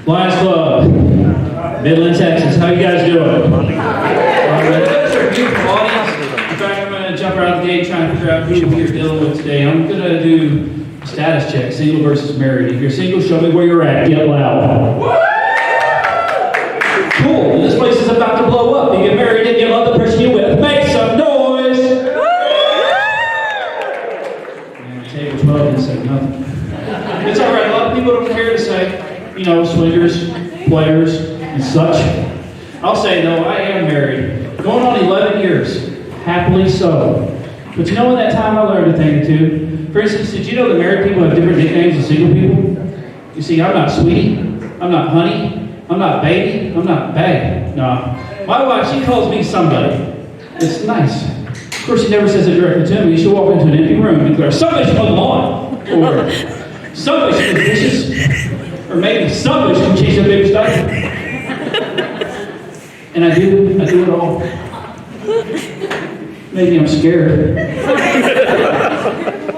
Lions Club, Midland, Texas. How you guys doing? That's our beautiful audience. In fact, I'm going to jump right out the gate trying to figure out who we're dealing with today. I'm going to do a status check, single versus married. If you're single, show me where you're at. Get loud. Cool. This place is about to blow up. You get married and you love the person you're with. Make some noise. And the table's well didn't say nothing. It's all right. A lot of people don't care to say, swingers, players, and such. I'll say, though, I am married. Going on 11 years. Happily so. But in that time I learned a thing or two. For instance, did you know that married people have different nicknames than single people? You see, I'm not sweetie. I'm not honey. I'm not baby. I'm not babe. No. My wife, she calls me somebody. It's nice. Of course, she never says it directly to me. She'll walk into an empty room and declare, somebody should mow the lawn. Or somebody should do the dishes. Or maybe somebody should change the baby's diaper. And I do it all. Maybe I'm scared.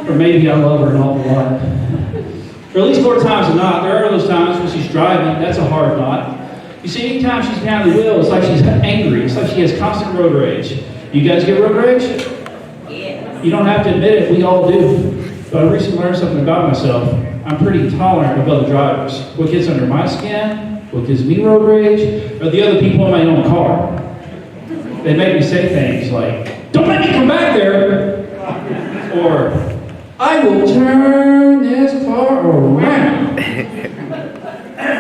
Or maybe I love her an awful lot. Or at least more times than not. There are those times when she's driving. That's a hard not. You see, anytime she's behind the wheel, it's like she's angry. It's like she has constant road rage. You guys get road rage? Yeah. You don't have to admit it. We all do. But I recently learned something about myself. I'm pretty tolerant of other drivers. What gets under my skin, what gives me road rage, are the other people in my own car. They make me say things like, don't let me come back there! Or, I will turn this car around.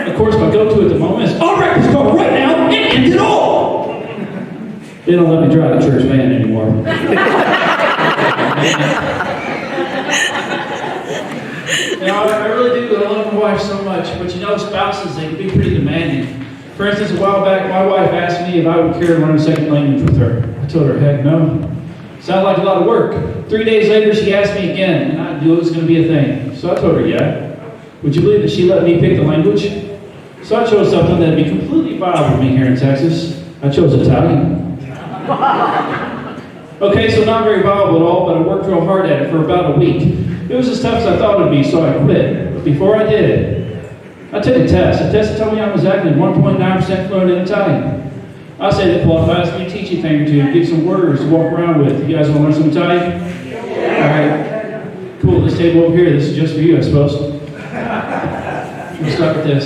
Of course, my go-to at the moment is, I'll wreck this car right now and end it all! They don't let me drive the church van anymore. I really do. I love my wife so much. But spouses, they can be pretty demanding. For instance, a while back, my wife asked me if I would care to learn a second language with her. I told her, heck no. Sounded like a lot of work. 3 days later, she asked me again, and I knew it was going to be a thing. So I told her, yeah. Would you believe that she let me pick the language? So I chose something that would be completely viable for me here in Texas. I chose Italian. Okay, so not very viable at all, but I worked real hard at it for about a week. It was as tough as I thought it would be, so I quit. But before I did, I took a test. A test that told me I was actually 1.9% fluent in Italian. I say that qualifies me to teach you a thing or two, give some words to walk around with. You guys want to learn some Italian? Yeah. All right. Cool. This table over here, this is just for you, I suppose. We'll start with this.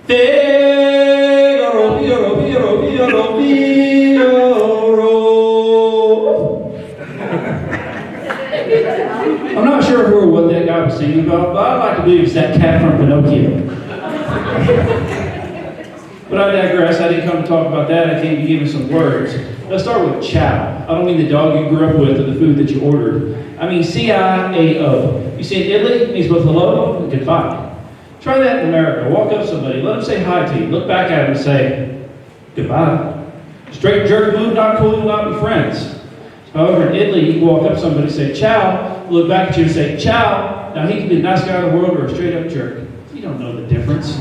Figaro, Figaro, Figaro, Figaro, Figaro. I'm not sure who or what that guy was singing about, but I'd like to believe it's that cat from Pinocchio. But I digress. I didn't come to talk about that. I came to give you some words. Let's start with ciao. I don't mean the dog you grew up with or the food that you ordered. I mean C-I-A-O. You see, in Italy, it means both hello and goodbye. Try that in America. Walk up to somebody. Let them say hi to you. Look back at them and say goodbye. Straight jerk move, not cool, not be friends. However, in Italy, you can walk up to somebody and say ciao, look back at you and say ciao. Now, he can be the nice guy in the world or a straight-up jerk. You don't know the difference.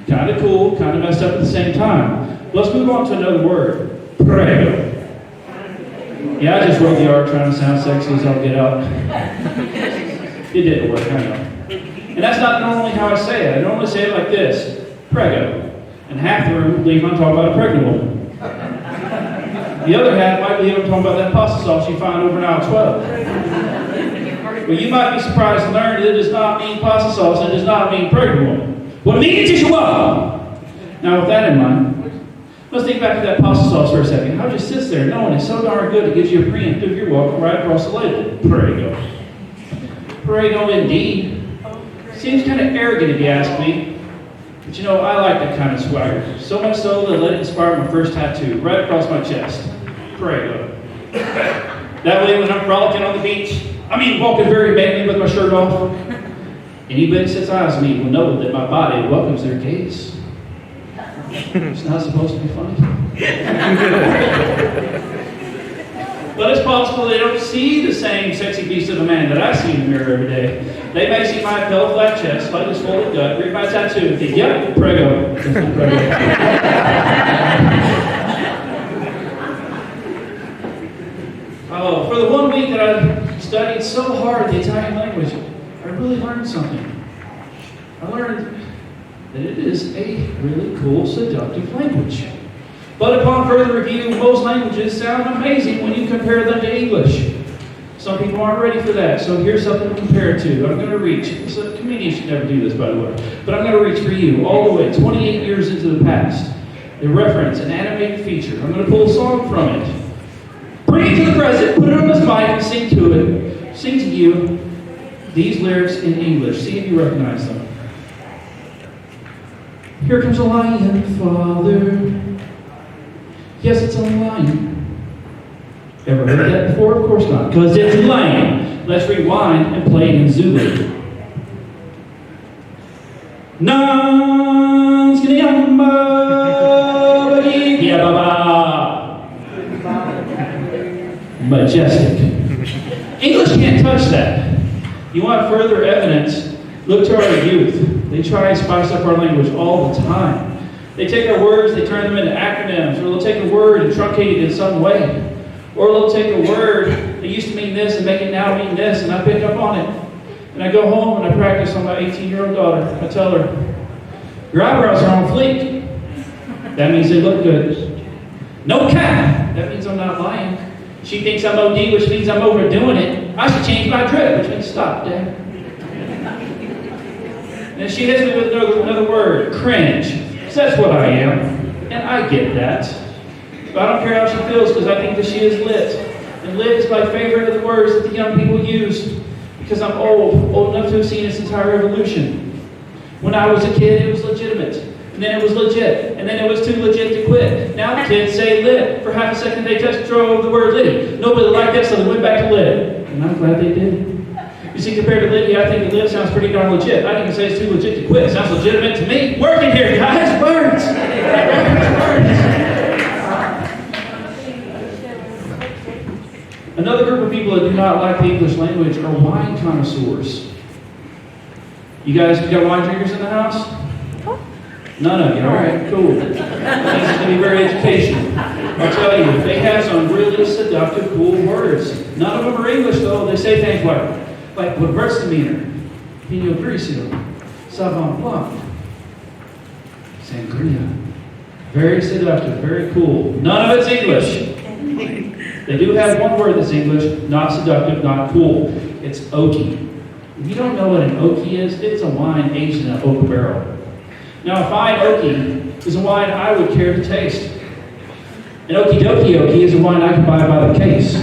Kind of cool, kind of messed up at the same time. Let's move on to another word. Prego. Yeah, I just wrote the R trying to sound sexy as I'll get out. It didn't work, I know. And that's not normally how I say it. I normally say it like this. Prego. And half the room believe I'm talking about a pregnant woman. The other half might believe I'm talking about that pasta sauce you find over in aisle 12. Well, you might be surprised to learn that it does not mean pasta sauce, and it does not mean pregnant woman. What it means is you're welcome. Now, with that in mind, let's think back to that pasta sauce for a second. How it just sits there knowing it's so darn good it gives you a preemptive you're welcome right across the label. Prego. Prego indeed. Seems kind of arrogant if you ask me. But I like that kind of swagger. So much so that I let it inspire my first tattoo right across my chest. Prego. That way when I'm frolicking on the beach, walking very manly with my shirt off, anybody that sets eyes on me will know that my body welcomes their gaze. It's not supposed to be funny. But it's possible they don't see the same sexy beast of a man that I see in the mirror every day. They may see my pale flat chest, slightly swollen gut, read my tattoo, and think, yep, prego. For the 1 week that I studied so hard the Italian language, I really learned something. I learned that it is a really cool, seductive language. But upon further review, most languages sound amazing when you compare them to English. Some people aren't ready for that, so here's something to compare it to. I'm going to reach. So comedians should never do this, by the way. But I'm going to reach for you all the way 28 years into the past. They reference an animated feature. I'm going to pull a song from it. Bring it to the present, put it on this mic, and sing to it. Sing to you these lyrics in English. See if you recognize them. Here comes a lion, father. Yes, it's a lion. Ever heard that before? Of course not, because it's lame. Let's rewind and play it in Zulu. Majestic. English can't touch that. You want further evidence? Look to our youth. They try and spice up our language all the time. They take our words, they turn them into acronyms, or they'll take a word and truncate it in some way. Or they'll take a word that used to mean this and make it now mean this, and I pick up on it. And I go home and I practice on my 18-year-old daughter. I tell her, your eyebrows are on fleek. That means they look good. No cap. That means I'm not lying. She thinks I'm OD, which means I'm overdoing it. I should change my drip, which means stop, Dad. And she hits me with another word, cringe. So that's what I am. And I get that. But I don't care how she feels because I think that she is lit. And lit is my favorite of the words that the young people use because I'm old enough to have seen its entire evolution. When I was a kid, it was legitimate. And then it was legit. And then it was too legit to quit. Now the kids say lit. For half a second, they just drove the word litty. Nobody liked that, so they went back to lit. And I'm glad they did. You see, compared to litty, I think that lit sounds pretty darn legit. I didn't even say it's too legit to quit. It sounds legitimate to me. Working here, guys. Words. Words. Another group of people that do not like the English language are wine connoisseurs. You guys, got wine drinkers in the house? None of you. All right, cool. This is going to be very educational. I'll tell you, they have some really seductive, cool words. None of them are English, though. They say things like reverse demeanor, Pinot Grigio, Sauvignon Blanc, Sangria. Very seductive, very cool. None of it's English. They do have one word that's English, not seductive, not cool. It's oaky. If you don't know what an oaky is, it's a wine aged in an oak barrel. Now, a fine oaky is a wine I would care to taste. An okie dokie oaky is a wine I can buy by the case.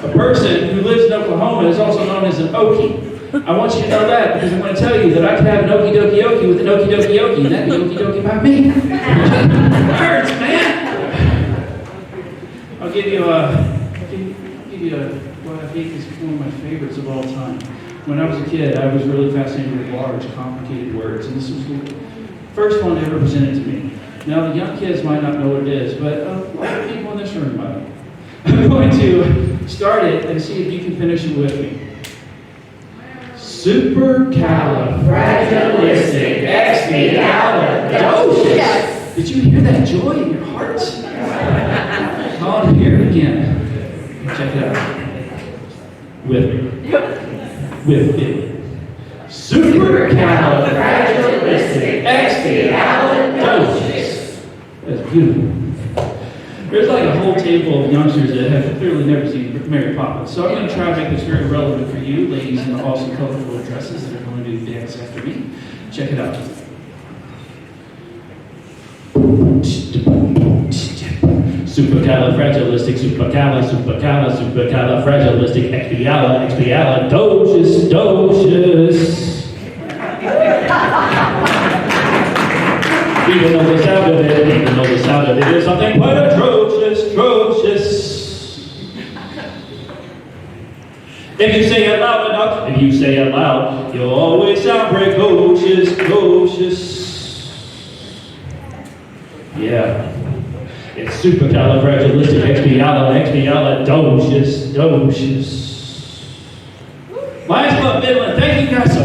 A person who lives in Oklahoma is also known as an okie. I want you to know that because I'm going to tell you that I can have an okie dokie oaky with an okie dokie oaky, and that'd be okie dokie by me. Words, man! I'll give you what I think is one of my favorites of all time. When I was a kid, I was really fascinated with large, complicated words, and this was the first one ever presented to me. Now, the young kids might not know what it is, but a lot of people in this room might. I'm going to start it and see if you can finish it with me. Supercalifragilistic expialidocious. Did you hear that joy in your heart? I'll hear it again. Check it out. With me. With me. Supercalifragilistic expialidocious. That's beautiful. There's like a whole table of youngsters that have clearly never seen Mary Poppins. So I'm going to try to make this very relevant for you, ladies in awesome, colorful dresses that are going to do dance after me. Check it out. Supercalifragilistic, supercalifragilistic, expialidocious. Even though the sound of it is something quite atrocious. If you say it loud enough, you'll always sound precocious. Yeah. It's supercalifragilistic, expialidocious. Lions Club Midland, thank you guys so